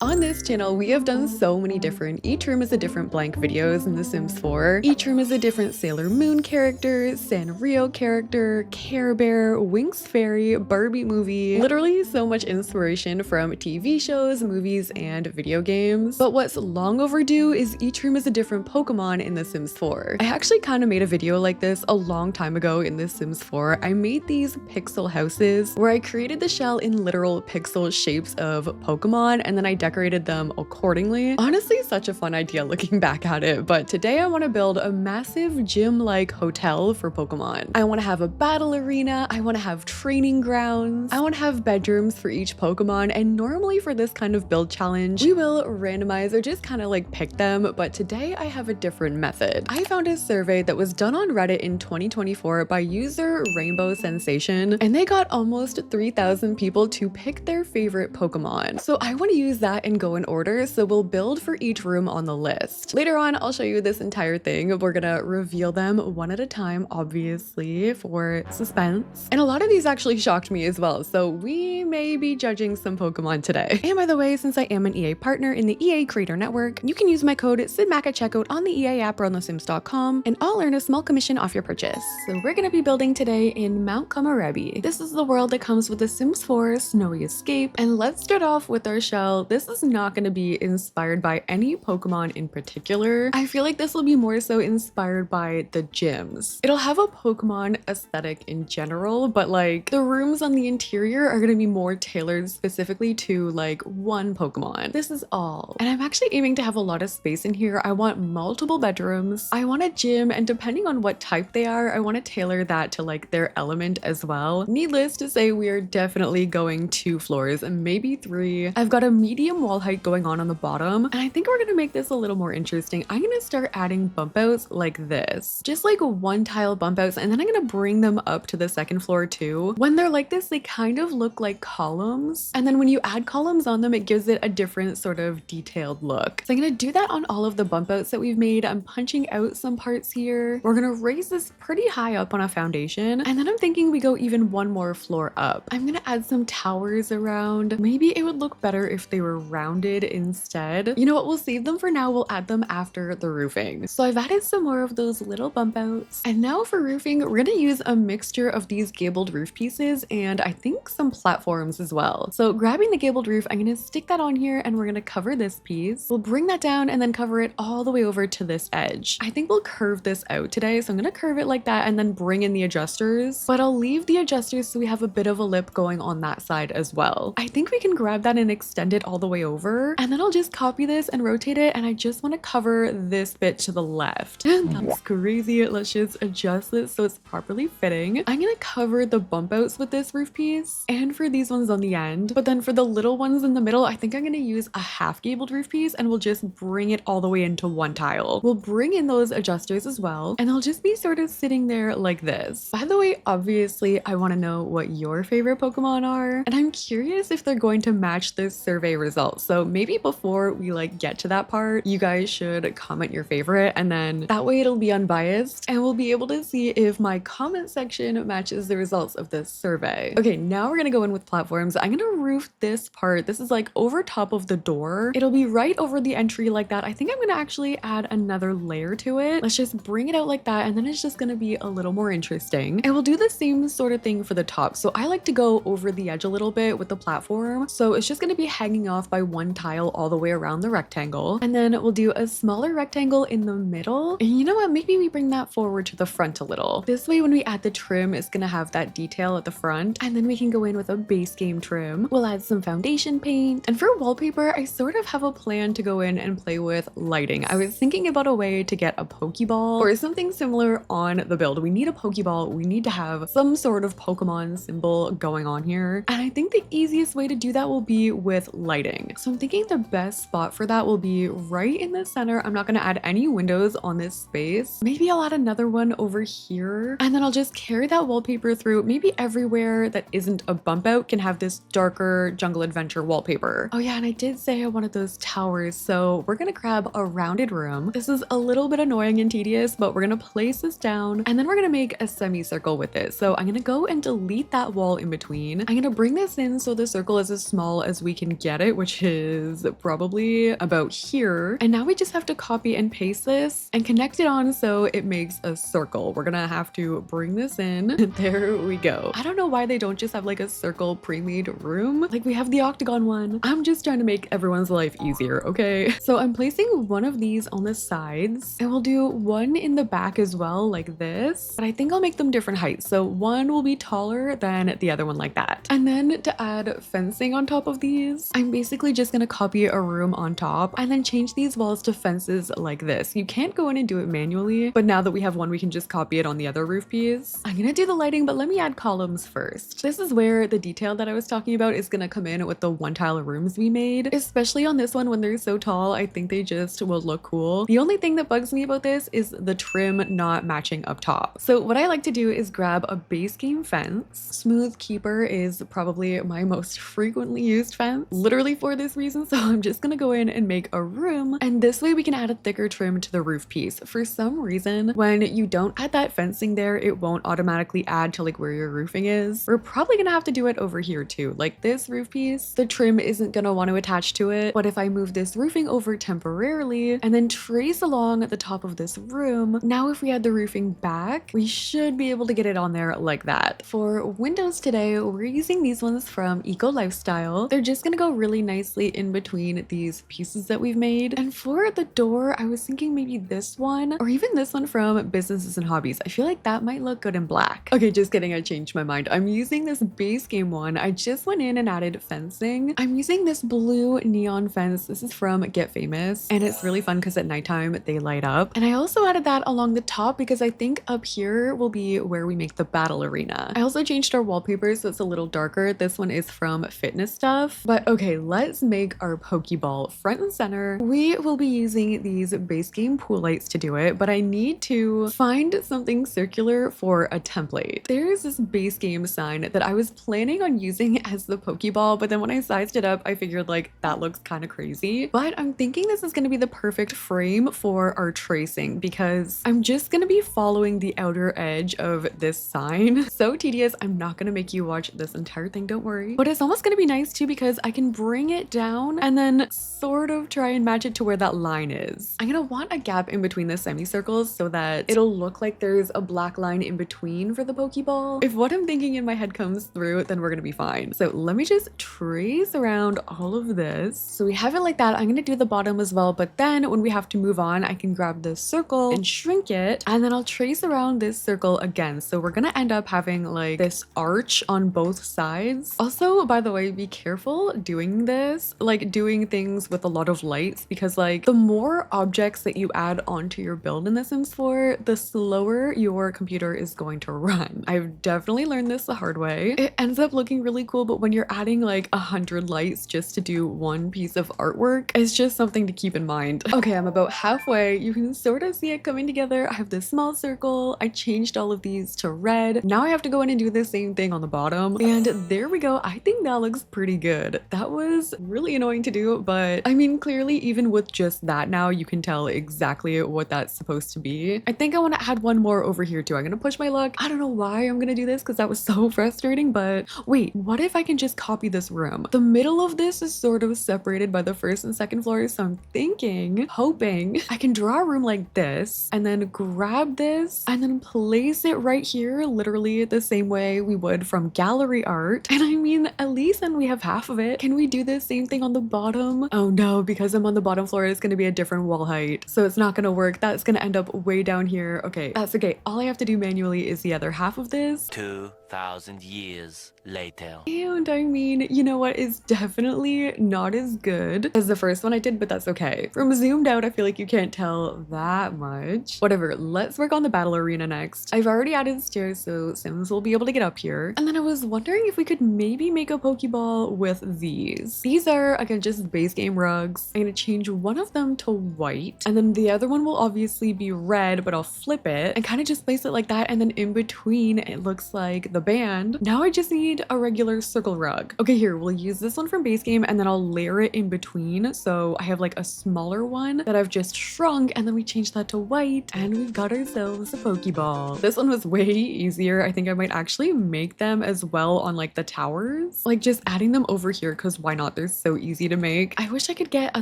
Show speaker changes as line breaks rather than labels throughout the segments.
On this channel, we have done so many different each room is a different blank videos in The Sims 4. Each room is a different Sailor Moon character, Sanrio character, Care Bear, Winx Fairy, Barbie movie. Literally so much inspiration from TV shows, movies, and video games. But what's long overdue is each room is a different Pokemon in The Sims 4. I actually kind of made a video like this a long time ago in The Sims 4. I made these pixel houses where I created the shell in literal pixel shapes of Pokemon and then I decorated them accordingly. Honestly, such a fun idea looking back at it, but today I want to build a massive gym-like hotel for Pokemon. I want to have a battle arena, I want to have training grounds, I want to have bedrooms for each Pokemon, and normally for this kind of build challenge, we will randomize or just kind of like pick them, but today I have a different method. I found a survey that was done on Reddit in 2024 by user Rainbow Sensation, and they got almost 3,000 people to pick their favorite Pokemon. So I want to use that and go in order, so we'll build for each room on the list. Later on, I'll show you this entire thing. We're gonna reveal them one at a time, obviously, for suspense. And a lot of these actually shocked me as well, so we may be judging some Pokemon today. And by the way, since I am an EA partner in the EA Creator Network, you can use my code sydneymac at checkout on the EA app or on thesims.com, and I'll earn a small commission off your purchase. So we're gonna be building today in Mount Komorebi. This is the world that comes with the Sims 4 Snowy Escape, and let's start off with our shell. This is not going to be inspired by any Pokemon in particular. I feel like this will be more so inspired by the gyms. It'll have a Pokemon aesthetic in general, but like the rooms on the interior are going to be more tailored specifically to like one Pokemon. This is all. And I'm actually aiming to have a lot of space in here. I want multiple bedrooms. I want a gym, and depending on what type they are, I want to tailor that to like their element as well. Needless to say, we are definitely going 2 floors and maybe 3. I've got a medium wall height going on the bottom, and I think we're gonna make this a little more interesting. I'm gonna start adding bump outs like this, just like 1 tile bump outs, and then I'm gonna bring them up to the 2nd floor too. When they're like this, they kind of look like columns, and then when you add columns on them, it gives it a different sort of detailed look. So I'm gonna do that on all of the bump outs that we've made. I'm punching out some parts here. We're gonna raise this pretty high up on a foundation, and then I'm thinking we go even 1 more floor up. I'm gonna add some towers around. Maybe it would look better if they were rounded instead. You know what, we'll save them for now. We'll add them after the roofing. So I've added some more of those little bump outs. And now for roofing, we're gonna use a mixture of these gabled roof pieces and I think some platforms as well. So grabbing the gabled roof, I'm gonna stick that on here and we're gonna cover this piece. We'll bring that down and then cover it all the way over to this edge. I think we'll curve this out today. So I'm gonna curve it like that and then bring in the adjusters, but I'll leave the adjusters so we have a bit of a lip going on that side as well. I think we can grab that and extend it all the way over, and then I'll just copy this and rotate it, and I just want to cover this bit to the left. And that's crazy. Let's just adjust this so it's properly fitting. I'm gonna cover the bump outs with this roof piece and for these ones on the end, but then for the little ones in the middle, I think I'm gonna use a half gabled roof piece and we'll just bring it all the way into 1 tile. We'll bring in those adjusters as well, and they'll just be sort of sitting there like this. By the way, obviously I want to know what your favorite Pokemon are, and I'm curious if they're going to match this survey results. So maybe before we like get to that part, you guys should comment your favorite, and then that way it'll be unbiased and we'll be able to see if my comment section matches the results of this survey. Okay, now we're gonna go in with platforms. I'm gonna roof this part. This is like over top of the door. It'll be right over the entry like that. I think I'm gonna actually add another layer to it. Let's just bring it out like that, and then it's just gonna be a little more interesting. And we'll do the same sort of thing for the top. So I like to go over the edge a little bit with the platform. So it's just gonna be hanging off by 1 tile all the way around the rectangle, and then we'll do a smaller rectangle in the middle. And you know what, maybe we bring that forward to the front a little. This way when we add the trim, it's gonna have that detail at the front, and then we can go in with a base game trim. We'll add some foundation paint, and for wallpaper, I sort of have a plan to go in and play with lighting. I was thinking about a way to get a Pokeball or something similar on the build. We need a Pokeball, we need to have some sort of Pokemon symbol going on here, and I think the easiest way to do that will be with lighting. So I'm thinking the best spot for that will be right in the center. I'm not going to add any windows on this space. Maybe I'll add another one over here, and then I'll just carry that wallpaper through. Maybe everywhere that isn't a bump out can have this darker jungle adventure wallpaper. Oh yeah, and I did say I wanted those towers, so we're gonna grab a rounded room. This is a little bit annoying and tedious, but we're gonna place this down, and then we're gonna make a semicircle with it. So I'm gonna go and delete that wall in between. I'm gonna bring this in so the circle is as small as we can get it, which is probably about here. And now we just have to copy and paste this and connect it on so it makes a circle. We're gonna have to bring this in. There we go. I don't know why they don't just have like a circle pre-made room. Like we have the octagon one. I'm just trying to make everyone's life easier, okay? So I'm placing one of these on the sides, and we'll do one in the back as well, like this. But I think I'll make them different heights. So one will be taller than the other one, like that. And then to add fencing on top of these, I'm basically just gonna copy a room on top and then change these walls to fences like this. You can't go in and do it manually, but now that we have one, we can just copy it on the other roof piece. I'm gonna do the lighting, but let me add columns first. This is where the detail that I was talking about is gonna come in with the one tile rooms we made, especially on this one when they're so tall. I think they just will look cool. The only thing that bugs me about this is the trim not matching up top. So what I like to do is grab a base game fence. Smooth Keeper is probably my most frequently used fence, literally for this reason. So I'm just gonna go in and make a room, and this way we can add a thicker trim to the roof piece. For some reason, when you don't add that fencing there, it won't automatically add to like where your roofing is. We're probably gonna have to do it over here too. Like this roof piece, the trim isn't gonna want to attach to it. But if I move this roofing over temporarily and then trace along the top of this room, now if we add the roofing back, we should be able to get it on there like that. For windows today, we're using these ones from Eco Lifestyle. They're just gonna go really nicely in between these pieces that we've made. And for the door, I was thinking maybe this one or even this one from Businesses and Hobbies. I feel like that might look good in black. Okay, just kidding, I changed my mind. I'm using this base game one. I just went in and added fencing. I'm using this blue neon fence. This is from Get Famous, and it's really fun because at nighttime they light up. And I also added that along the top because I think up here will be where we make the battle arena. I also changed our wallpaper so it's a little darker. This one is from Fitness Stuff. But okay, let's make our Pokeball front and center. We will be using these base game pool lights to do it, but I need to find something circular for a template. There's this base game sign that I was planning on using as the Pokeball, but then when I sized it up, I figured like that looks kind of crazy. But I'm thinking this is going to be the perfect frame for our tracing because I'm just going to be following the outer edge of this sign. So tedious. I'm not going to make you watch this entire thing, don't worry. But it's almost going to be nice too because I can bring it down and then sort of try and match it to where that line is. I'm going to want a gap in between the semicircles so that it'll look like there's a black line in between for the Pokeball. If what I'm thinking in my head comes through, then we're gonna be fine. So let me just trace around all of this. So we have it like that. I'm gonna do the bottom as well, but then when we have to move on, I can grab this circle and shrink it, and then I'll trace around this circle again. So we're gonna end up having like this arch on both sides. Also, by the way, be careful doing this, like doing things with a lot of lights, because like the more objects that you add onto your build in The Sims 4, the slower your computer is going to run. I've definitely learned this the hard way. It ends up looking really cool, but when you're adding like 100 lights just to do one piece of artwork, it's just something to keep in mind. Okay, I'm about halfway. You can sort of see it coming together. I have this small circle. I changed all of these to red. Now I have to go in and do the same thing on the bottom. And there we go. I think that looks pretty good. That was really annoying to do, but I mean, clearly even with just that now, you can tell exactly what that's supposed to be. I think I want to add one more over here too. I'm gonna push my luck. I don't know why I'm gonna do this because that was so frustrating, but wait, what if I can just copy this room? The middle of this is sort of separated by the first and second floors, so I'm thinking, hoping I can draw a room like this and then grab this and then place it right here, literally the same way we would from gallery art. And I mean, at least then we have half of it. Can we do the same thing on the bottom? Oh no, because I'm on the bottom floor, it's gonna be a different wall height, so it's not gonna work. That's gonna end up way down here. Okay, that's okay. All I have to do manually is the other half of this.
2 2,000 years later.
And I mean, you know what is definitely not as good as the first one I did, but that's okay. From zoomed out, I feel like you can't tell that much. Whatever, let's work on the battle arena next. I've already added stairs, so Sims will be able to get up here. And then I was wondering if we could maybe make a Pokeball with these. These are, again, just base game rugs. I'm gonna change one of them to white, and then the other one will obviously be red, but I'll flip it and kind of just place it like that, and then in between it looks like the band. Now I just need a regular circle rug. Okay, here, we'll use this one from base game, and then I'll layer it in between. So I have like a smaller one that I've just shrunk, and then we change that to white, and we've got ourselves a Pokeball. This one was way easier. I think I might actually make them as well on like the towers, like just adding them over here, because why not? They're so easy to make. I wish I could get a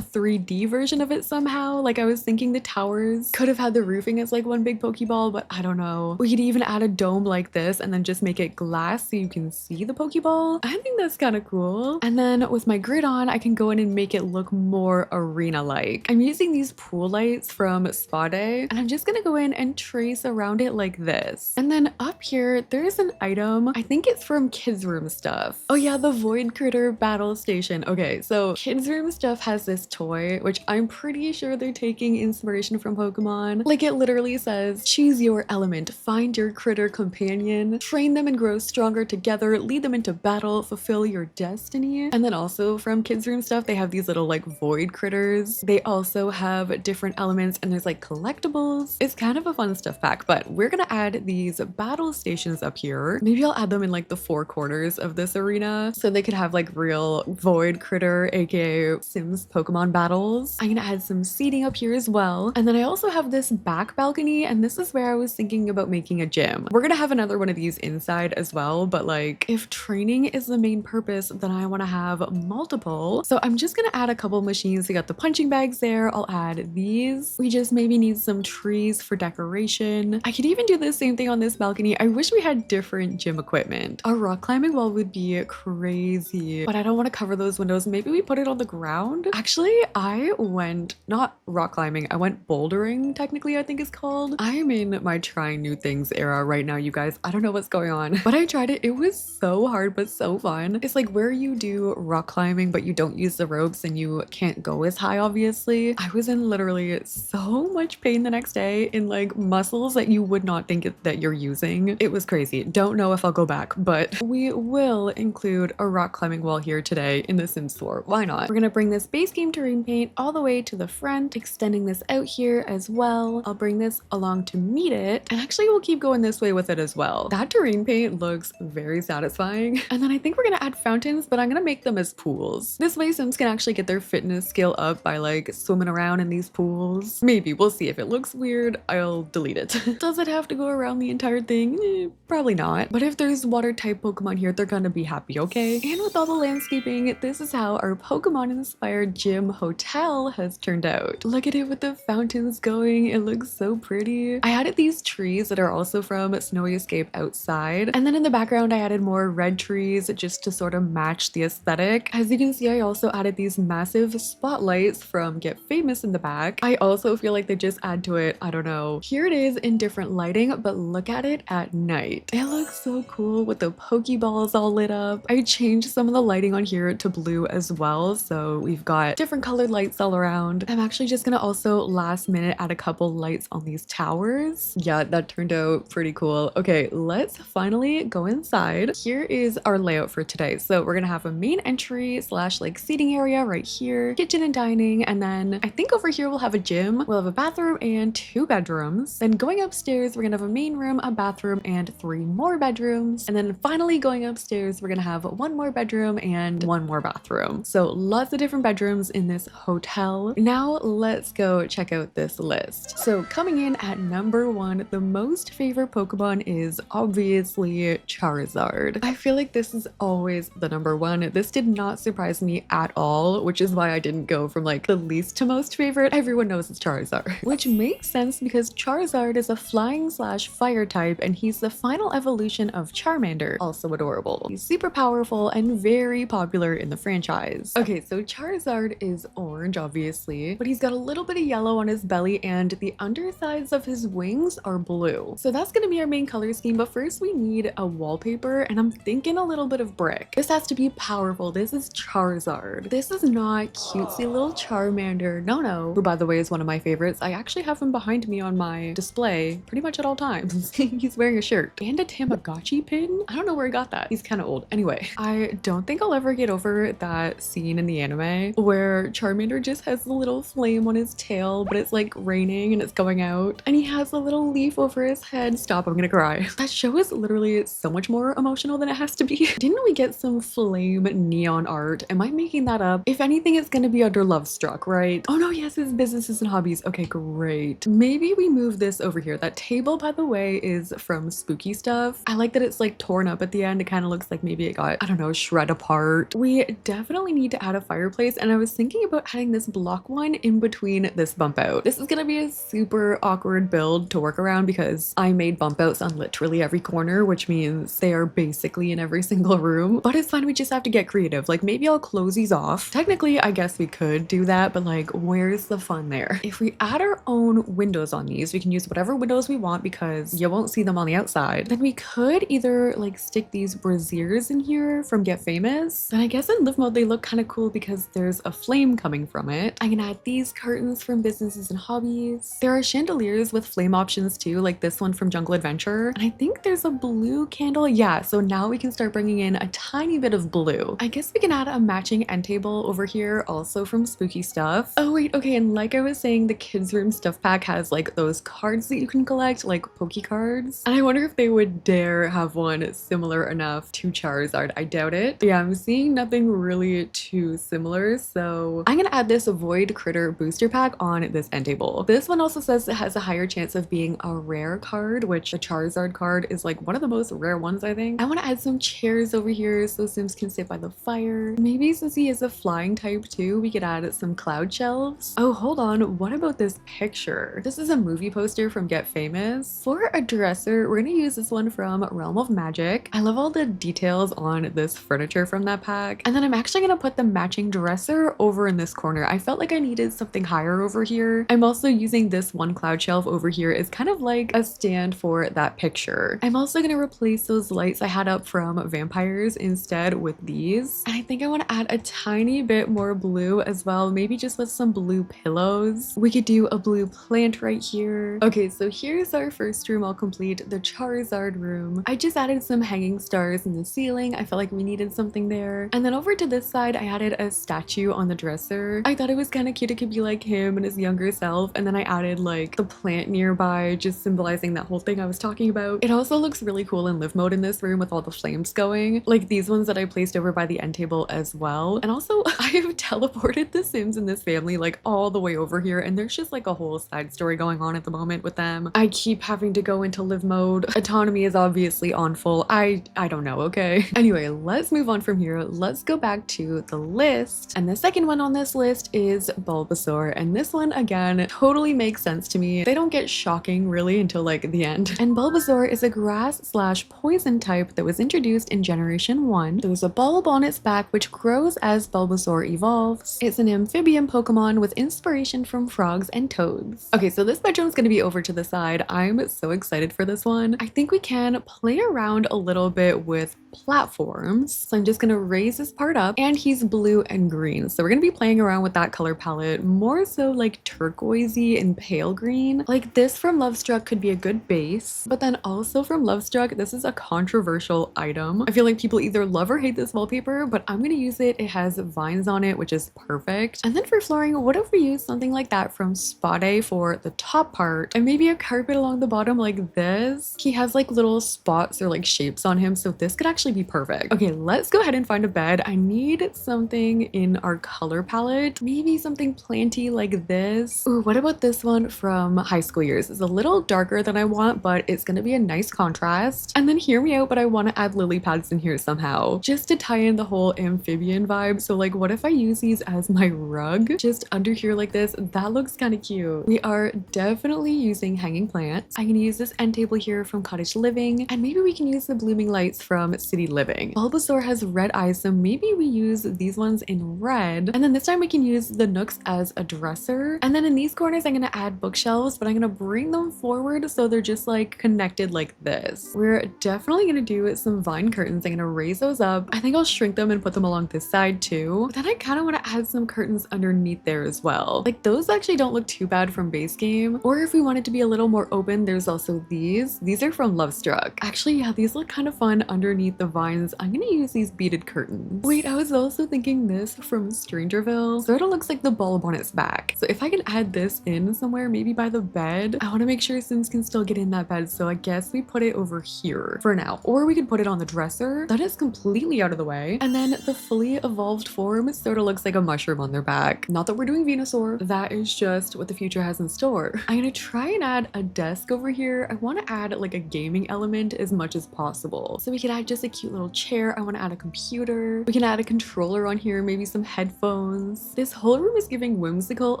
3D version of it somehow. Like I was thinking the towers could have had the roofing as like one big Pokeball, but I don't know. We could even add a dome like this and then just make it glass so you can see the Pokeball. I think that's kind of cool. And then with my grid on, I can go in and make it look more arena-like. I'm using these pool lights from Spa Day, and I'm just gonna go in and trace around it like this. And then up here, there's an item. I think it's from Kids Room Stuff. Oh yeah, the Void Critter Battle Station. Okay, so Kids Room Stuff has this toy, which I'm pretty sure they're taking inspiration from Pokemon. Like it literally says, choose your element, find your critter companion, train them and grow stronger together, lead them into battle, fulfill your destiny. And then also from Kids Room Stuff, they have these little like void critters. They also have different elements, and there's like collectibles. It's kind of a fun stuff pack, but we're gonna add these battle stations up here. Maybe I'll add them in like the four corners of this arena so they could have like real void critter, aka Sims Pokemon battles. I'm gonna add some seating up here as well. And then I also have this back balcony, and this is where I was thinking about making a gym. We're gonna have another one of these inside as well, but like if training is the main purpose, then I want to have multiple. So I'm just gonna add a couple machines. We got the punching bags there. I'll add these. We just maybe need some trees for decoration. I could even do the same thing on this balcony. I wish we had different gym equipment. A rock climbing wall would be crazy, but I don't want to cover those windows. Maybe we put it on the ground. Actually, I went not rock climbing, I went bouldering, technically I think it's called. I'm in my trying new things era right now, you guys. I don't know what's going on, but I tried it. It was so hard but so fun. It's like where you do rock climbing but you don't use the ropes and you can't go as high, obviously. I was in literally so much pain the next day in like muscles that you would not think that you're using. It was crazy. Don't know if I'll go back, but we will include a rock climbing wall here today in the Sims 4. Why not? We're gonna bring this base game terrain paint all the way to the front, extending this out here as well. I'll bring this along to meet it, and actually we'll keep going this way with it as well. That terrain paint looks very satisfying. And then I think we're gonna add fountains, but I'm gonna make them as pools. This way Sims can actually get their fitness skill up by like swimming around in these pools. Maybe, we'll see. If it looks weird, I'll delete it. Does it have to go around the entire thing? Probably not. But if there's water type Pokemon here, they're gonna be happy, okay? And with all the landscaping, this is how our Pokemon inspired gym hotel has turned out. Look at it with the fountains going. It looks so pretty. I added these trees that are also from Snowy Escape outside. And then in the background, I added more red trees just to sort of match the aesthetic. As you can see, I also added these massive spotlights from Get Famous in the back. I also feel like they just add to it. I don't know. Here it is in different lighting, but look at it at night. It looks so cool with the Pokeballs all lit up. I changed some of the lighting on here to blue as well, so we've got different colored lights all around. I'm actually just gonna also last minute add a couple lights on these towers. Yeah, that turned out pretty cool. Okay, let's finally go inside. Here is our layout for today. So we're gonna have a main entry slash like seating area right here, kitchen and dining, and then I think over here we'll have a gym. We'll have a bathroom and 2 bedrooms. Then going upstairs, we're gonna have a main room, a bathroom, and 3 more bedrooms. And then finally going upstairs, we're gonna have 1 more bedroom and 1 more bathroom. So lots of different bedrooms in this hotel. Now let's go check out this list. So coming in at number 1, the most favorite Pokemon is obviously Charizard. I feel like this is always the number 1. This did not surprise me at all, which is why I didn't go from like the least to most favorite. Everyone knows it's Charizard, which makes sense because Charizard is a flying slash fire type, and he's the final evolution of Charmander, also adorable. He's super powerful and very popular in the franchise. Okay, so Charizard is orange, obviously, but he's got a little bit of yellow on his belly, and the undersides of his wings are blue. So that's gonna be our main color scheme, but first we need need a wallpaper, and I'm thinking a little bit of brick. This has to be powerful. This is Charizard. This is not cutesy little Charmander. No, who by the way is one of my favorites. I actually have him behind me on my display pretty much at all times. He's wearing a shirt and a Tamagotchi pin. I don't know where he got that. He's kind of old. Anyway, I don't think I'll ever get over that scene in the anime where Charmander just has the little flame on his tail, but it's like raining and it's going out, and he has a little leaf over his head. Stop, I'm gonna cry. That show is literally so much more emotional than it has to be. Didn't we get some flame neon art? Am I making that up? If anything, it's gonna be under Love Struck, right? Oh no, yes, it's businesses and hobbies. Okay, great. Maybe we move this over here. That table, by the way, is from Spooky Stuff. I like that it's like torn up at the end. It kind of looks like maybe it got, I don't know, shred apart. We definitely need to add a fireplace, and I was thinking about adding this block one in between this bump out. This is gonna be a super awkward build to work around because I made bump outs on literally every corner, which means they are basically in every single room, but it's fine. We just have to get creative. Like maybe I'll close these off. Technically, I guess we could do that, but like where's the fun there? If we add our own windows on these, we can use whatever windows we want because you won't see them on the outside. Then we could either like stick these braziers in here from Get Famous. And I guess in live mode, they look kind of cool because there's a flame coming from it. I can add these curtains from Businesses and Hobbies. There are chandeliers with flame options too, like this one from Jungle Adventure. And I think there's a blue candle. Yeah, so now we can start bringing in a tiny bit of blue. I guess we can add a matching end table over here, also from Spooky Stuff. Oh wait, okay, and like I was saying, the kids room stuff pack has like those cards that you can collect, like Poké cards. And I wonder if they would dare have one similar enough to Charizard. I doubt it. But yeah, I'm seeing nothing really too similar, so I'm gonna add this Void Critter booster pack on this end table. This one also says it has a higher chance of being a rare card, which the Charizard card is like one of the most rare ones, I think. I want to add some chairs over here so Sims can sit by the fire. Maybe since he is a flying type too, we could add some cloud shelves. Oh, hold on. What about this picture? This is a movie poster from Get Famous. For a dresser, we're gonna use this one from Realm of Magic. I love all the details on this furniture from that pack. And then I'm actually gonna put the matching dresser over in this corner. I felt like I needed something higher over here. I'm also using this one cloud shelf over here as kind of like a stand for that picture. I'm also gonna replace those lights I had up from Vampires instead with these. And I think I want to add a tiny bit more blue as well, maybe just with some blue pillows. We could do a blue plant right here. Okay, so here's our first room all complete, the Charizard room. I just added some hanging stars in the ceiling. I felt like we needed something there. And then over to this side, I added a statue on the dresser. I thought it was kind of cute. It could be like him and his younger self. And then I added like the plant nearby, just symbolizing that whole thing I was talking about. It also looks really cool in live mode in this room with all the flames going, like these ones that I placed over by the end table as well. And also I've teleported the Sims in this family like all the way over here, and there's just like a whole side story going on at the moment with them. I keep having to go into live mode. Autonomy is obviously on full. I don't know, okay? Anyway, let's move on from here. Let's go back to the list. And the second one on this list is Bulbasaur. And this one, again, totally makes sense to me. They don't get shocking really until like the end. And Bulbasaur is a grass/poison type that was introduced in Generation 1. There's a bulb on its back which grows as Bulbasaur evolves. It's an amphibian Pokemon with inspiration from frogs and toads. Okay, so this bedroom's gonna be over to the side. I'm so excited for this one. I think we can play around a little bit with platforms. So I'm just gonna raise this part up, and he's blue and green. So we're gonna be playing around with that color palette, more so like turquoisey and pale green. Like this from Love Struck could be a good base, but then also from Love Struck, this is a controversial item. I feel like people either love or hate this wallpaper, but I'm gonna use it. It has vines on it, which is perfect. And then for flooring, what if we use something like that from Spade for the top part, and maybe a carpet along the bottom like this? He has like little spots or like shapes on him, so this could actually be perfect. Okay, let's go ahead and find a bed. I need something in our color palette, maybe something planty like this. Ooh, what about this one from High School Years? It's a little darker than I want, but it's gonna be a nice contrast. And then hear me out, but I want to add lily pads in here somehow, just to tie in the whole amphibian vibe. So like, what if I use these as my rug just under here like this? That looks kind of cute. We are definitely using hanging plants. I can use this end table here from Cottage Living, and maybe we can use the blooming lights from City Living. Bulbasaur has red eyes, so maybe we use these ones in red, and then this time we can use the nooks as a dresser. And then in these corners I'm gonna add bookshelves, but I'm gonna bring them forward so they're just like connected like this. We're we're definitely gonna do some vine curtains. I'm gonna raise those up. I think I'll shrink them and put them along this side too. But then I kind of want to add some curtains underneath there as well. Like those actually don't look too bad from base game. Or if we want it to be a little more open, there's also these. These are from Love Struck. Actually, yeah, these look kind of fun underneath the vines. I'm gonna use these beaded curtains. Wait, I was also thinking this from Strangerville. Sort of looks like the bulb on its back. So if I can add this in somewhere, maybe by the bed, I want to make sure Sims can still get in that bed. So I guess we put it over here for now. Or we could put it on the dresser. That is completely out of the way. And then the fully evolved form sort of looks like a mushroom on their back. Not that we're doing Venusaur. That is just what the future has in store. I'm gonna try and add a desk over here. I want to add like a gaming element as much as possible. So we could add just a cute little chair. I want to add a computer. We can add a controller on here, maybe some headphones. This whole room is giving whimsical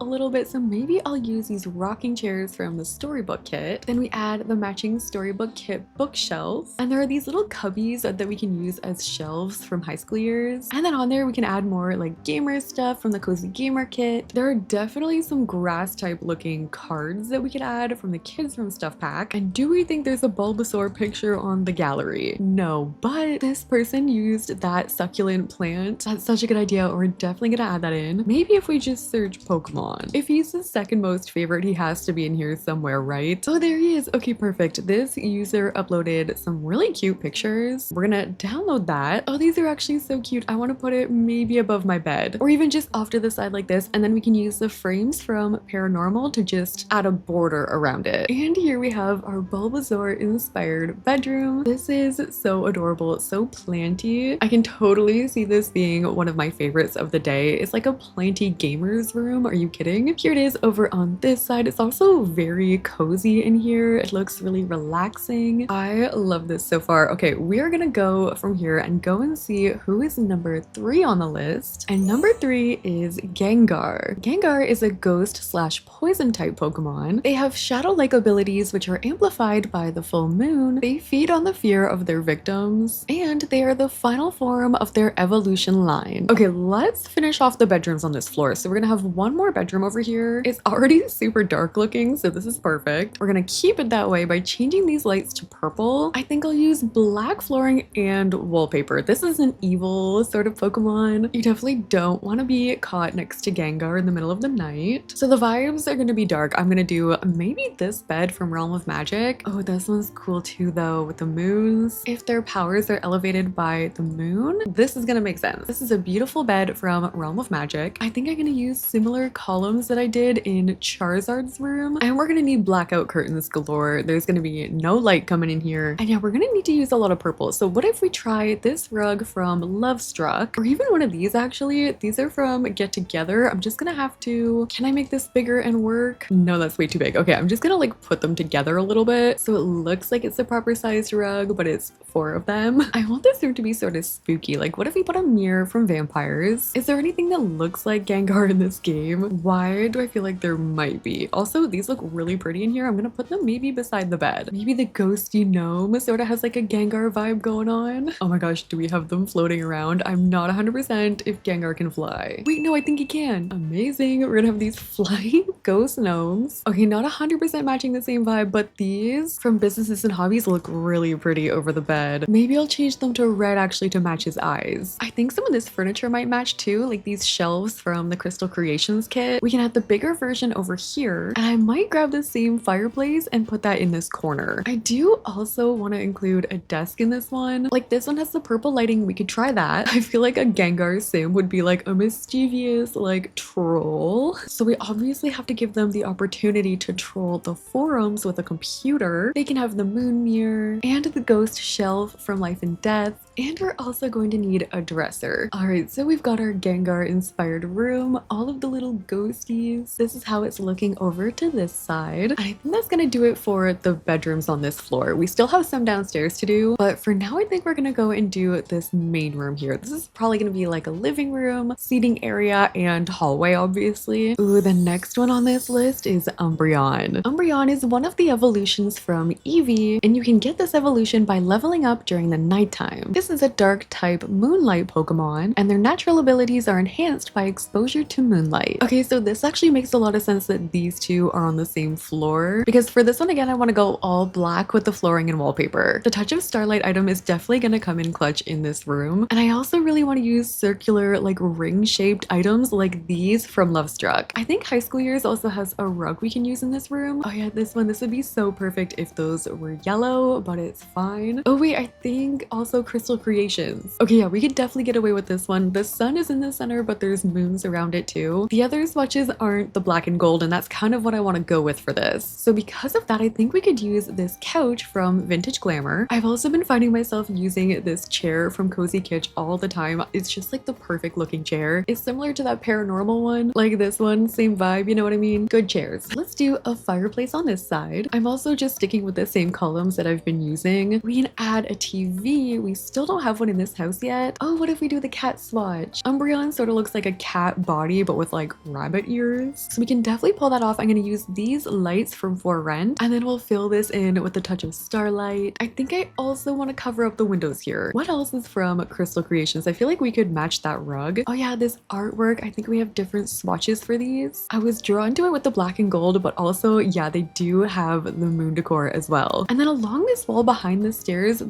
a little bit, so maybe I'll use these rocking chairs from the storybook kit. Then we add the matching storybook kit bookshelf. And there are these little cubbies that we can use as shelves from high school years. And then on there we can add more like gamer stuff from the Cozy Gamer kit. There are definitely some grass type looking cards that we could add from the Kids Room stuff pack. And do we think there's a Bulbasaur picture on the gallery? No, but this person used that succulent plant. That's such a good idea. We're definitely gonna add that in. Maybe if we just search Pokemon. If he's the second most favorite, he has to be in here somewhere, right? Oh, there he is. Okay, perfect. This user uploaded some really cute pictures. We're gonna download that. Oh, these are actually so cute. I want to put it maybe above my bed or even just off to the side like this. And then we can use the frames from Paranormal to just add a border around it. And here we have our Bulbasaur inspired bedroom. This is so adorable, so planty. I can totally see this being one of my favorites of the day. It's like a planty gamer's room. Are you kidding? Here it is over on this side. It's also very cozy in here. It looks really relaxing. I love this so far. Okay, we are gonna go from here and go and see who is number 3 on the list. And number 3 is Gengar. Gengar is a ghost slash poison type Pokemon. They have shadow-like abilities which are amplified by the full moon. They feed on the fear of their victims, and they are the final form of their evolution line. Okay, let's finish off the bedrooms on this floor. So we're gonna have one more bedroom over here. It's already super dark looking, so this is perfect. We're gonna keep it that way by changing these lights to purple. I think I'll use black flooring and wallpaper. This is an evil sort of Pokemon. You definitely don't want to be caught next to Gengar in the middle of the night. So the vibes are going to be dark. I'm going to do maybe this bed from Realm of Magic. Oh, this one's cool too though with the moons. If their powers are elevated by the moon, this is going to make sense. This is a beautiful bed from Realm of Magic. I think I'm going to use similar columns that I did in Charizard's room. And we're going to need blackout curtains galore. There's going to be no light coming in here. And yeah, we're going to need to use a lot of purple. So what if we try this rug from Love Struck, or even one of these actually? These are from Get Together. I'm just gonna have to, can I make this bigger and work? No, that's way too big. Okay, I'm just gonna like put them together a little bit so it looks like it's a proper sized rug, but it's 4 of them. I want this room to be sort of spooky. Like what if we put a mirror from Vampires? Is there anything that looks like Gengar in this game? Why do I feel like there might be? Also, these look really pretty in here. I'm gonna put them maybe beside the bed. Maybe the ghosty gnome sort of has like a Gengar vibe going on. Oh my gosh, do we have them floating around? I'm not 100% if Gengar can fly. Wait, no, I think he can. Amazing. We're gonna have these flying ghost gnomes. Okay, not 100% matching the same vibe, but these from Businesses and Hobbies look really pretty over the bed. Maybe I'll change them to red actually to match his eyes. I think some of this furniture might match too, like these shelves from the Crystal Creations kit. We can have the bigger version over here, and I might grab the same fireplace and put that in this corner. I do also want to include a desk in this one. Like this one has the purple lighting. We could try that. I feel like a Gengar sim would be like a mischievous like troll. So we obviously have to give them the opportunity to troll the forums with a computer. They can have the moon mirror and the ghost shelf from Life and Death. And we're also going to need a dresser. All right, so we've got our Gengar inspired room, all of the little ghosties. This is how it's looking over to this side. And I think that's gonna do it for the bedrooms on this floor. We still have some downstairs to do, but for now I think we're gonna go and do this main room here. This is probably gonna be like a living room, seating area, and hallway obviously. Ooh, the next one on this list is Umbreon. Umbreon is one of the evolutions from Eevee, and you can get this evolution by leveling up during the nighttime. This This is a dark type moonlight Pokemon, and their natural abilities are enhanced by exposure to moonlight. Okay, so this actually makes a lot of sense that these two are on the same floor, because for this one again, I want to go all black with the flooring and wallpaper. The Touch of Starlight item is definitely going to come in clutch in this room, and I also really want to use circular, like ring-shaped items like these from Lovestruck. I think High School Years also has a rug we can use in this room. Oh yeah, this one, this would be so perfect if those were yellow, but it's fine. Oh wait, I think also Crystal Creations. Okay, yeah, we could definitely get away with this one. The sun is in the center, but there's moons around it too. The other swatches aren't the black and gold, and that's kind of what I want to go with for this. So because of that, I think we could use this couch from Vintage Glamour. I've also been finding myself using this chair from Cozy Kitsch all the time. It's just like the perfect looking chair. It's similar to that paranormal one, like this one, same vibe, you know what I mean? Good chairs. Let's do a fireplace on this side. I'm also just sticking with the same columns that I've been using. We can add a TV. We still don't have one in this house yet. Oh, what if we do the cat swatch? Umbreon sort of looks like a cat body, but with like rabbit ears. So we can definitely pull that off. I'm going to use these lights from For Rent, and then we'll fill this in with the Touch of Starlight. I think I also want to cover up the windows here. What else is from Crystal Creations? I feel like we could match that rug. Oh yeah, this artwork. I think we have different swatches for these. I was drawn to it with the black and gold, but also, yeah, they do have the moon decor as well. And then along this wall behind the stairs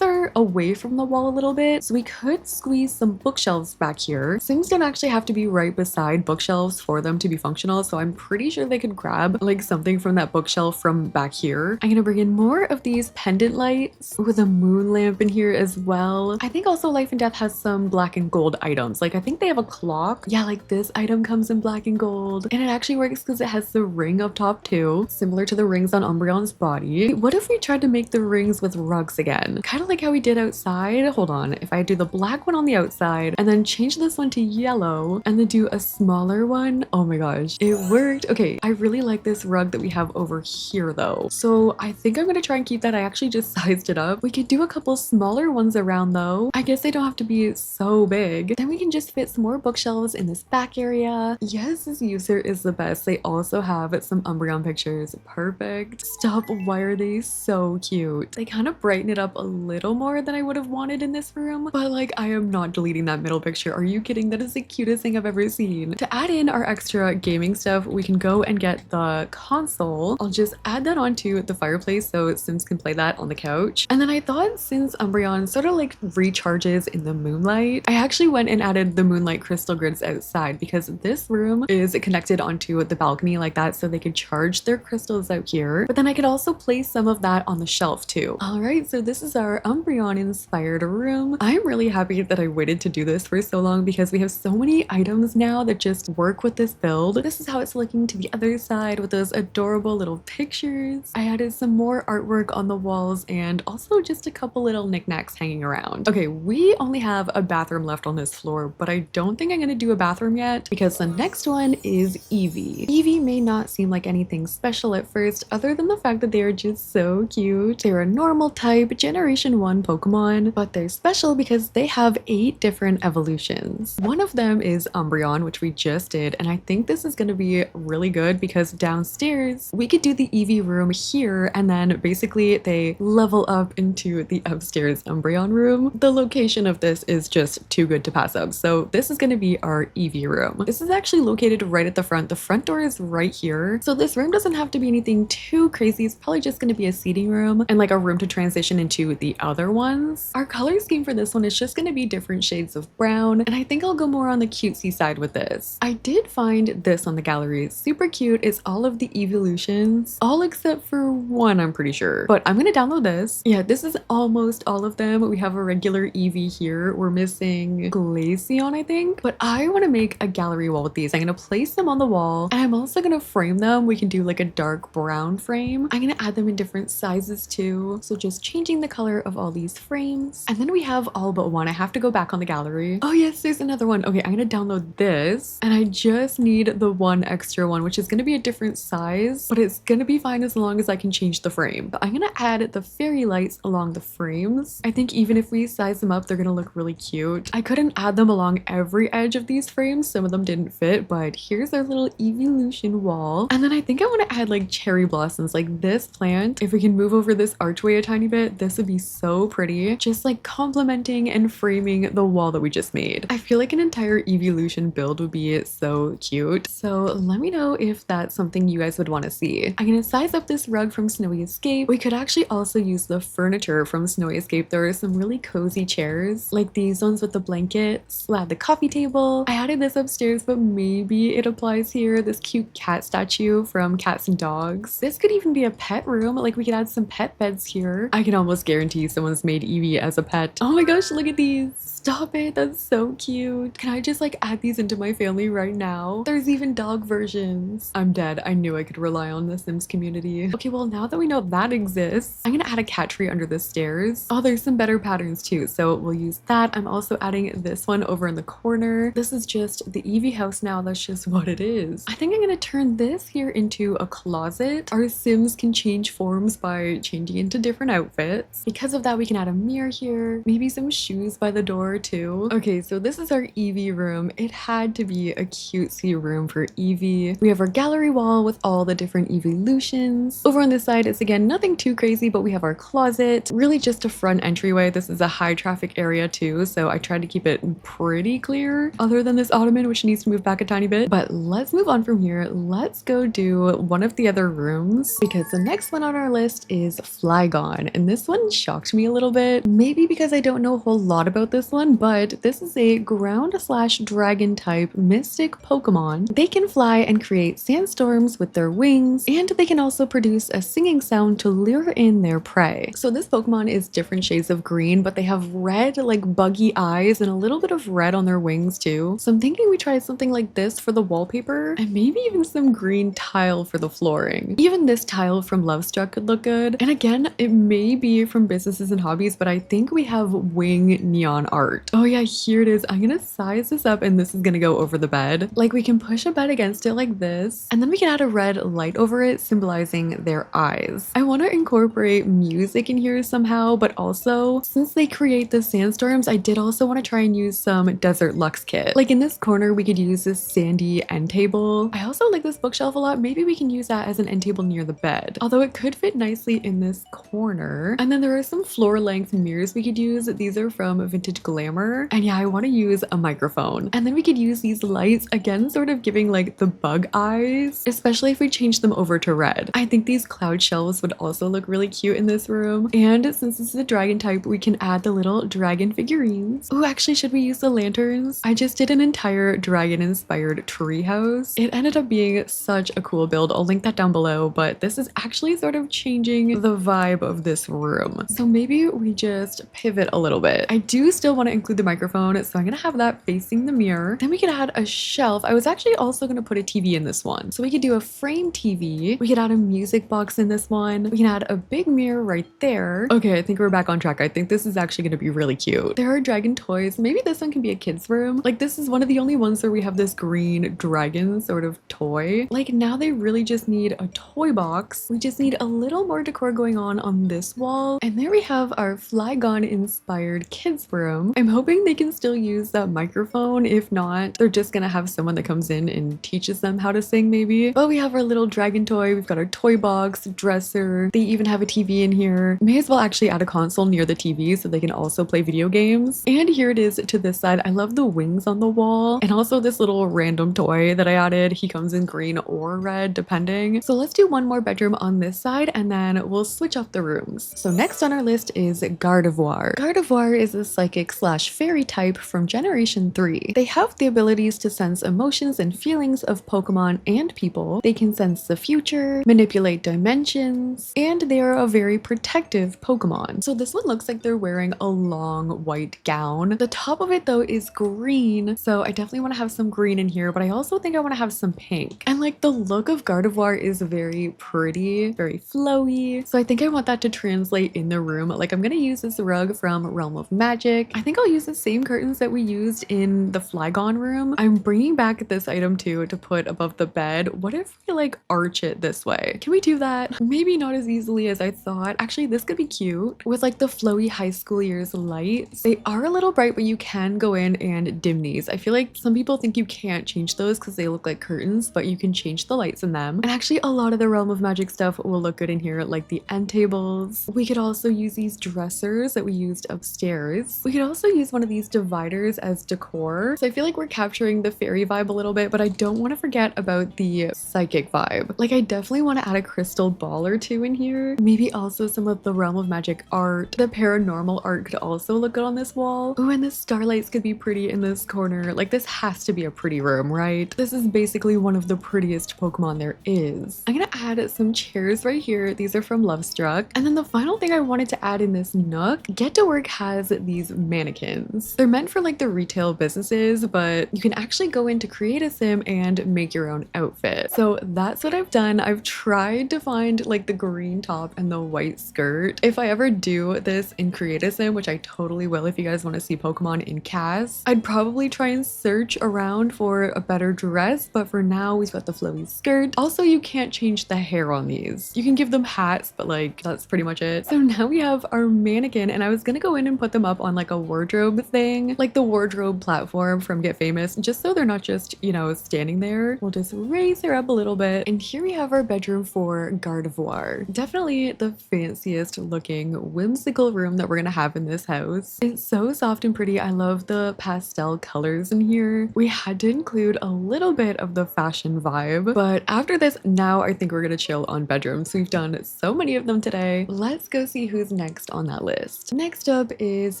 are away from the wall a little bit, so we could squeeze some bookshelves back here. Things don't actually have to be right beside bookshelves for them to be functional, so I'm pretty sure they could grab like something from that bookshelf from back here. I'm gonna bring in more of these pendant lights with a moon lamp in here as well. I think also Life and Death has some black and gold items. Like I think they have a clock. Yeah, like this item comes in black and gold, and it actually works because it has the ring up top too, similar to the rings on Umbreon's body. What if we tried to make the rings with rugs again? Kind of like how we did outside. Hold on, if I do the black one on the outside and then change this one to yellow and then do a smaller one, oh my gosh, it worked. Okay, I really like this rug that we have over here though, so I think I'm gonna try and keep that. I actually just sized it up. We could do a couple smaller ones around though. I guess they don't have to be so big. Then we can just fit some more bookshelves in this back area. Yes, this user is the best. They also have some Umbreon pictures. Perfect. Stop, why are they so cute? They kind of brighten it up a little more than I would have wanted in this room, but like I am not deleting that middle picture. Are you kidding? That is the cutest thing I've ever seen. To add in our extra gaming stuff, we can go and get the console. I'll just add that onto the fireplace so Sims can play that on the couch. And then I thought since Umbreon sort of like recharges in the moonlight, I actually went and added the moonlight crystal grids outside because this room is connected onto the balcony like that, so they could charge their crystals out here. But then I could also place some of that on the shelf too. All right, so this is our Umbreon inspired room. I'm really happy that I waited to do this for so long because we have so many items now that just work with this build. This is how it's looking to the other side with those adorable little pictures. I added some more artwork on the walls and also just a couple little knickknacks hanging around. Okay, we only have a bathroom left on this floor, but I don't think I'm gonna do a bathroom yet because the next one is Eevee. Eevee may not seem like anything special at first other than the fact that they are just so cute. They're a normal type Generation 1 Pokemon, but they're special because they have 8 different evolutions. One of them is Umbreon, which we just did, and I think this is gonna be really good because downstairs we could do the Eevee room here, and then basically they level up into the upstairs Umbreon room. The location of this is just too good to pass up, so this is gonna be our Eevee room. This is actually located right at the front. The front door is right here, so this room doesn't have to be anything too crazy. It's probably just gonna be a seating room and like a room to transition into the other ones. Our color scheme for this one is just gonna be different shades of brown, and I think I'll go more on the cutesy side with this. I did find this on the gallery. It's super cute. It's all of the evolutions, all except for one, I'm pretty sure, but I'm gonna download this. Yeah, this is almost all of them. We have a regular Eevee here. We're missing Glaceon, I think, but I want to make a gallery wall with these. I'm gonna place them on the wall, and I'm also gonna frame them. We can do like a dark brown frame. I'm gonna add them in different sizes too, so just changing the color of all these frames. And then we have all but one. I have to go back on the gallery. Oh yes, there's another one. Okay, I'm gonna download this, and I just need the one extra one, which is gonna be a different size, but it's gonna be fine as long as I can change the frame. But I'm gonna add the fairy lights along the frames. I think even if we size them up, they're gonna look really cute. I couldn't add them along every edge of these frames. Some of them didn't fit, but here's our little evolution wall. And then I think I want to add like cherry blossoms, like this plant. If we can move over this archway a tiny bit, this would be so pretty. Just just like complementing and framing the wall that we just made. I feel like an entire evolution build would be so cute. So let me know if that's something you guys would want to see. I'm gonna size up this rug from Snowy Escape. We could actually also use the furniture from Snowy Escape. There are some really cozy chairs, like these ones with the blankets. We'll add the coffee table. I added this upstairs, but maybe it applies here. This cute cat statue from Cats and Dogs. This could even be a pet room. Like we could add some pet beds here. I can almost guarantee someone's made Eevee as a pet. Oh my gosh, look at these. Stop it, that's so cute. Can I just like add these into my family right now? There's even dog versions. I'm dead. I knew I could rely on the Sims community. Okay, well now that we know that exists, I'm gonna add a cat tree under the stairs. Oh, there's some better patterns too, so we'll use that. I'm also adding this one over in the corner. This is just the Eevee house now. That's just what it is. I think I'm gonna turn this here into a closet. Our Sims can change forms by changing into different outfits. Because of that, we can add a mirror here, maybe some shoes by the door too. Okay, so this is our Eevee room. It had to be a cutesy room for Eevee. We have our gallery wall with all the different evolutions. Over on this side, it's again nothing too crazy, but we have our closet. Really just a front entryway. This is a high traffic area too, so I tried to keep it pretty clear, other than this ottoman, which needs to move back a tiny bit. But let's move on from here. Let's go do one of the other rooms, because the next one on our list is Flygon, and this one shocked me a little bit. Maybe because I don't know a whole lot about this one, but this is a ground/dragon type mystic Pokemon. They can fly and create sandstorms with their wings, and they can also produce a singing sound to lure in their prey. So this Pokemon is different shades of green, but they have red, like buggy eyes and a little bit of red on their wings too. So I'm thinking we try something like this for the wallpaper, and maybe even some green tile for the flooring. Even this tile from Lovestruck could look good. And again, it may be from Businesses and Hobbies, but I think we have wing neon art. Oh yeah, here it is. I'm gonna size this up, and this is gonna go over the bed. Like we can push a bed against it like this, and then we can add a red light over it symbolizing their eyes. I want to incorporate music in here somehow, but also since they create the sandstorms, I did also want to try and use some Desert Lux kit. Like in this corner, we could use this sandy end table. I also like this bookshelf a lot. Maybe we can use that as an end table near the bed, although it could fit nicely in this corner. And then there are some floor length mirrors we could use. These are from Vintage Glamour. And yeah, I want to use a microphone. And then we could use these lights, again, sort of giving like the bug eyes, especially if we change them over to red. I think these cloud shelves would also look really cute in this room. And since this is a dragon type, we can add the little dragon figurines. Oh, actually, should we use the lanterns? I just did an entire dragon inspired treehouse. It ended up being such a cool build. I'll link that down below, but this is actually sort of changing the vibe of this room. So maybe we just pivot a little bit. I do still want to include the microphone, so I'm gonna have that facing the mirror. Then we could add a shelf. I was actually also gonna put a TV in this one. So we could do a frame TV. We could add a music box in this one. We can add a big mirror right there. Okay, I think we're back on track. I think this is actually gonna be really cute. There are dragon toys. Maybe this one can be a kid's room. Like this is one of the only ones where we have this green dragon sort of toy. Like now they really just need a toy box. We just need a little more decor going on this wall. And there we have our Flygon inspired kids room. I'm hoping they can still use that microphone. If not, they're just gonna have someone that comes in and teaches them how to sing maybe. But we have our little dragon toy. We've got our toy box, dresser. They even have a TV in here. May as well actually add a console near the TV so they can also play video games. And here it is to this side. I love the wings on the wall, and also this little random toy that I added. He comes in green or red depending. So let's do one more bedroom on this side, and then we'll switch up the rooms. So next on our list is Gardevoir. Gardevoir is a psychic/fairy type from Generation 3. They have the abilities to sense emotions and feelings of Pokemon and people. They can sense the future, manipulate dimensions, and they are a very protective Pokemon. So this one looks like they're wearing a long white gown. The top of it though is green, so I definitely want to have some green in here, but I also think I want to have some pink. And like the look of Gardevoir is very pretty, very flowy, so I think I want that to translate in the room. Like I'm gonna use this rug from Realm of Magic. I think I'll use the same curtains that we used in the Flygon room. I'm bringing back this item too to put above the bed. What if we like arch it this way? Can we do that? Maybe not as easily as I thought. Actually, this could be cute with like the flowy high school years lights. They are a little bright, but you can go in and dim these. I feel like some people think you can't change those because they look like curtains, but you can change the lights in them. And actually a lot of the Realm of Magic stuff will look good in here, like the end tables. We could also use these dressers chairs that we used upstairs. We could also use one of these dividers as decor. So I feel like we're capturing the fairy vibe a little bit, but I don't want to forget about the psychic vibe. Like I definitely want to add a crystal ball or two in here. Maybe also some of the realm of magic art. The paranormal art could also look good on this wall. Oh, and the starlights could be pretty in this corner. Like this has to be a pretty room, right? This is basically one of the prettiest Pokemon there is. I'm gonna add some chairs right here. These are from Lovestruck. And then the final thing I wanted to add in this nook, Get to Work has these mannequins. They're meant for like the retail businesses, but you can actually go in to create a sim and make your own outfit. So that's what I've done. I've tried to find like the green top and the white skirt. If I ever do this in Create a Sim, which I totally will if you guys want to see Pokemon in CAS, I'd probably try and search around for a better dress, but for now we've got the flowy skirt. Also, you can't change the hair on these. You can give them hats, but like that's pretty much it. So now we have our mannequin, and I was gonna go in and put them up on like a wardrobe thing, like the wardrobe platform from Get Famous, just so they're not just, you know, standing there. We'll just raise her up a little bit. And here we have our bedroom for Gardevoir. Definitely the fanciest looking whimsical room that we're gonna have in this house. It's so soft and pretty. I love the pastel colors in here. We had to include a little bit of the fashion vibe, but after this, now I think we're gonna chill on bedrooms. We've done so many of them today. Let's go see who's next on that list. Next up is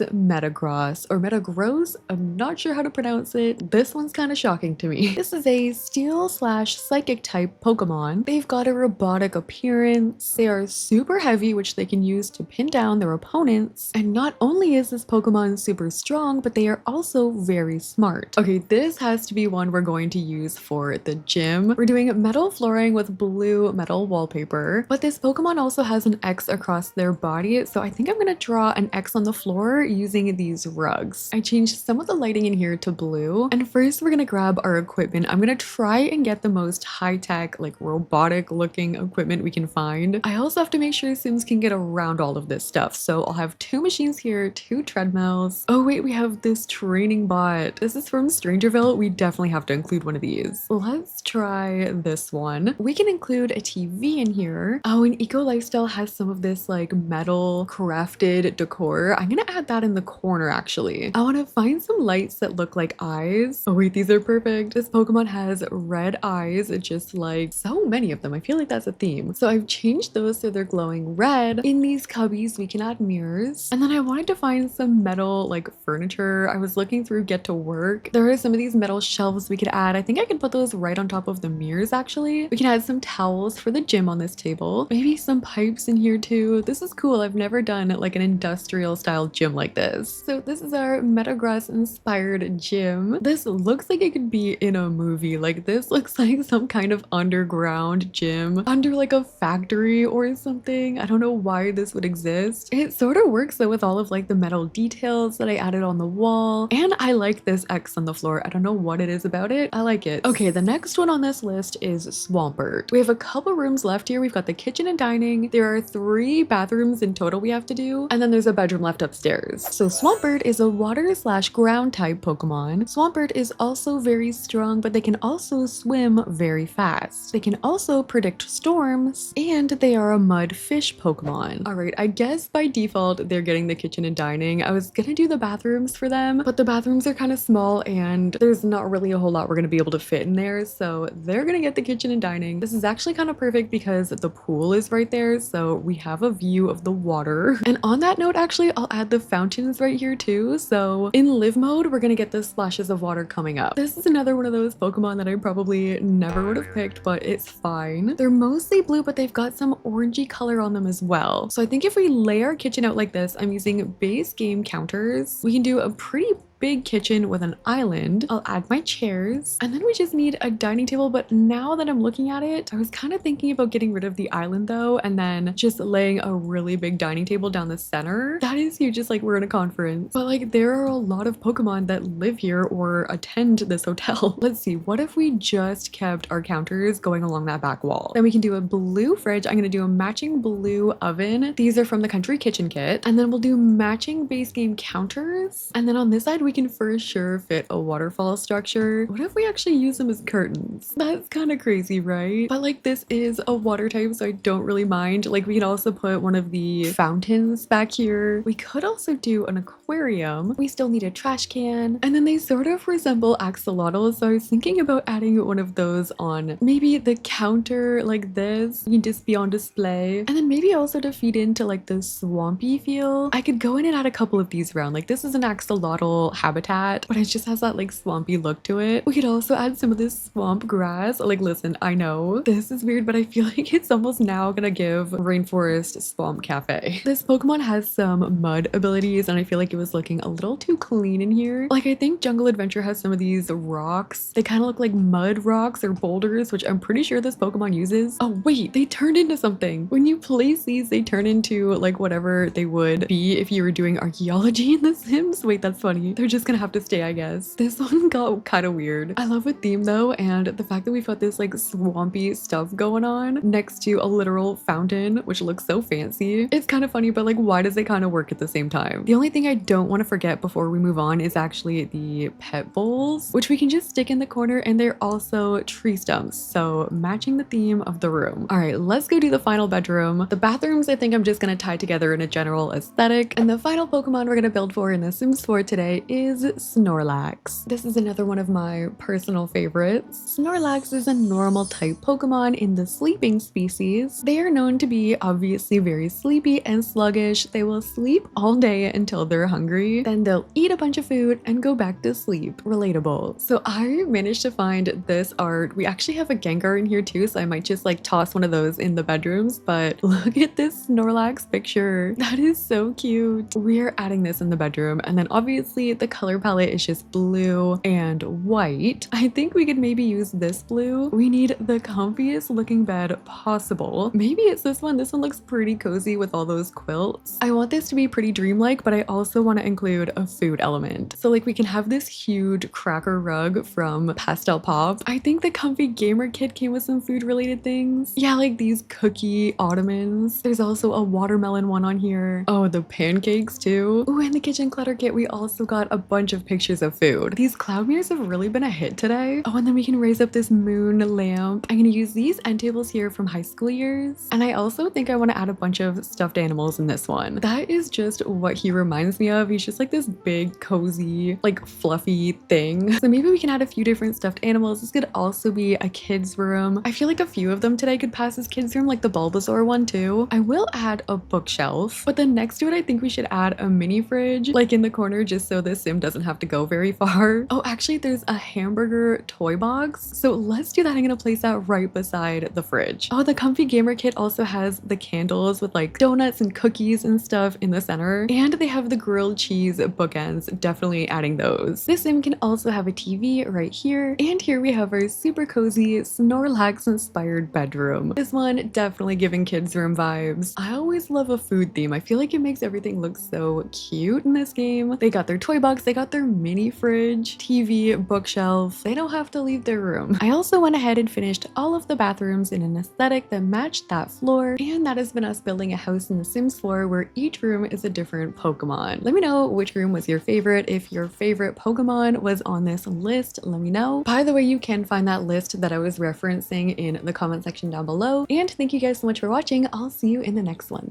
Metagross or Metagross. I'm not sure how to pronounce it. This one's kind of shocking to me. This is a steel/psychic type Pokemon. They've got a robotic appearance. They are super heavy, which they can use to pin down their opponents. And not only is this Pokemon super strong, but they are also very smart. Okay, this has to be one we're going to use for the gym. We're doing metal flooring with blue metal wallpaper, but this Pokemon also has an X across their body, so I think I'm gonna draw an X on the floor using these rugs. I changed some of the lighting in here to blue, and first we're gonna grab our equipment. I'm gonna try and get the most high-tech, like robotic looking equipment we can find. I also have to make sure Sims can get around all of this stuff, so I'll have 2 machines here, 2 treadmills. Oh wait, we have this training bot. This is from Strangerville. We definitely have to include one of these. Let's try this one. We can include a TV in here. Oh, and Eco Lifestyle has some of this like metal crafted decor. I'm gonna add that in the corner actually. I want to find some lights that look like eyes. Oh wait, these are perfect. This Pokemon has red eyes, just like so many of them. I feel like that's a theme. So I've changed those so they're glowing red. In these cubbies, we can add mirrors. And then I wanted to find some metal like furniture. I was looking through Get to Work. There are some of these metal shelves we could add. I think I can put those right on top of the mirrors actually. We can add some towels for the gym on this table. Maybe some pipes in here too. This is cool. I've never done like an industrial style gym like this. So this is our Metagross inspired gym. This looks like it could be in a movie. Like this looks like some kind of underground gym under like a factory or something. I don't know why this would exist. It sort of works though with all of like the metal details that I added on the wall. And I like this X on the floor. I don't know what it is about it. I like it. Okay, the next one on this list is Swampert. We have a couple rooms left here. We've got the kitchen and dining. There are 3 bathrooms in total we have to do. And then there's a bedroom left upstairs. So Swampert is a water/ground type Pokemon. Swampert is also very strong, but they can also swim very fast. They can also predict storms, and they are a mud fish Pokemon. All right, I guess by default, they're getting the kitchen and dining. I was gonna do the bathrooms for them, but the bathrooms are kind of small and there's not really a whole lot we're gonna be able to fit in there. So they're gonna get the kitchen and dining. This is actually kind of perfect because the pool is right there. So we have a view of the water. And on that note, actually, I'll add the fountains right here too. So in live mode, we're gonna get the splashes of water coming up. This is another one of those Pokemon that I probably never would have picked, but it's fine. They're mostly blue, but they've got some orangey color on them as well. So I think if we lay our kitchen out like this, I'm using base game counters. We can do a pretty big kitchen with an island. I'll add my chairs, and then we just need a dining table. But now that I'm looking at it, I was kind of thinking about getting rid of the island though, and then just laying a really big dining table down the center. That is huge, just like we're in a conference. But like there are a lot of Pokemon that live here or attend this hotel. Let's see, what if we just kept our counters going along that back wall? Then we can do a blue fridge. I'm gonna do a matching blue oven. These are from the Country Kitchen Kit. And then we'll do matching base game counters. And then on this side, we can for sure fit a waterfall structure. What if we actually use them as curtains? That's kind of crazy, right? But like this is a water type, so I don't really mind. Like we can also put one of the fountains back here. We could also do an aquarium. We still need a trash can. And then they sort of resemble axolotls, so I was thinking about adding one of those on maybe the counter like this. You can just be on display. And then maybe also to feed into like the swampy feel, I could go in and add a couple of these around. Like this is an axolotl habitat, but it just has that like swampy look to it. We could also add some of this swamp grass. Like listen, I know this is weird, but I feel like it's almost now gonna give Rainforest Swamp Cafe. This Pokemon has some mud abilities and I feel like it was looking a little too clean in here. Like I think Jungle Adventure has some of these rocks. They kind of look like mud rocks or boulders, which I'm pretty sure this Pokemon uses. Oh wait, they turned into something. When you place these, they turn into like whatever they would be if you were doing archaeology in The Sims. Wait, that's funny. They're just gonna have to stay, I guess. This one got kind of weird. I love the theme though, and the fact that we've got this like swampy stuff going on next to a literal fountain, which looks so fancy. It's kind of funny, but like why does it kind of work at the same time? The only thing I don't want to forget before we move on is actually the pet bowls, which we can just stick in the corner, and they're also tree stumps, so matching the theme of the room. All right, let's go do the final bedroom. The bathrooms I think I'm just gonna tie together in a general aesthetic, and the final Pokemon we're gonna build for in The Sims 4 today is Snorlax. This is another one of my personal favorites. Snorlax is a normal type Pokemon in the sleeping species. They are known to be obviously very sleepy and sluggish. They will sleep all day until they're hungry, then they'll eat a bunch of food and go back to sleep. Relatable. So I managed to find this art. We actually have a Gengar in here too, so I might just like toss one of those in the bedrooms, but look at this Snorlax picture. That is so cute. We're adding this in the bedroom, and then obviously the color palette is just blue and white. I think we could maybe use this blue. We need the comfiest looking bed possible. Maybe it's this one. This one looks pretty cozy with all those quilts. I want this to be pretty dreamlike, but I also want to include a food element. So like we can have this huge cracker rug from Pastel Pop. I think the comfy gamer kit came with some food related things. Yeah, like these cookie ottomans. There's also a watermelon one on here. Oh, the pancakes too. Ooh, and the kitchen clutter kit, we also got a bunch of pictures of food. These cloud mirrors have really been a hit today. Oh, and then we can raise up this moon lamp. I'm gonna use these end tables here from high school years. And I also think I want to add a bunch of stuffed animals in this one. That is just what he reminds me of. He's just like this big, cozy, like fluffy thing. So maybe we can add a few different stuffed animals. This could also be a kid's room. I feel like a few of them today could pass as kids room, like the Bulbasaur one too. I will add a bookshelf, but then next to it I think we should add a mini fridge like in the corner, just so this sim doesn't have to go very far. Oh, actually there's a hamburger toy box, so let's do that. I'm gonna place that right beside the fridge. Oh, the comfy gamer kit also has the candles with like donuts and cookies and stuff in the center, and they have the grilled cheese bookends, definitely adding those. This sim can also have a TV right here, and here we have our super cozy Snorlax inspired bedroom. This one definitely giving kids room vibes. I always love a food theme. I feel like it makes everything look so cute in this game. They got their toy box, they got their mini fridge, TV, bookshelf. They don't have to leave their room. I also went ahead and finished all of the bathrooms in an aesthetic that matched that floor, and that has been us building a house in The Sims 4 where each room is a different Pokemon. Let me know which room was your favorite. If your favorite Pokemon was on this list, let me know. By the way, you can find that list that I was referencing in the comment section down below. And thank you guys so much for watching. I'll see you in the next one.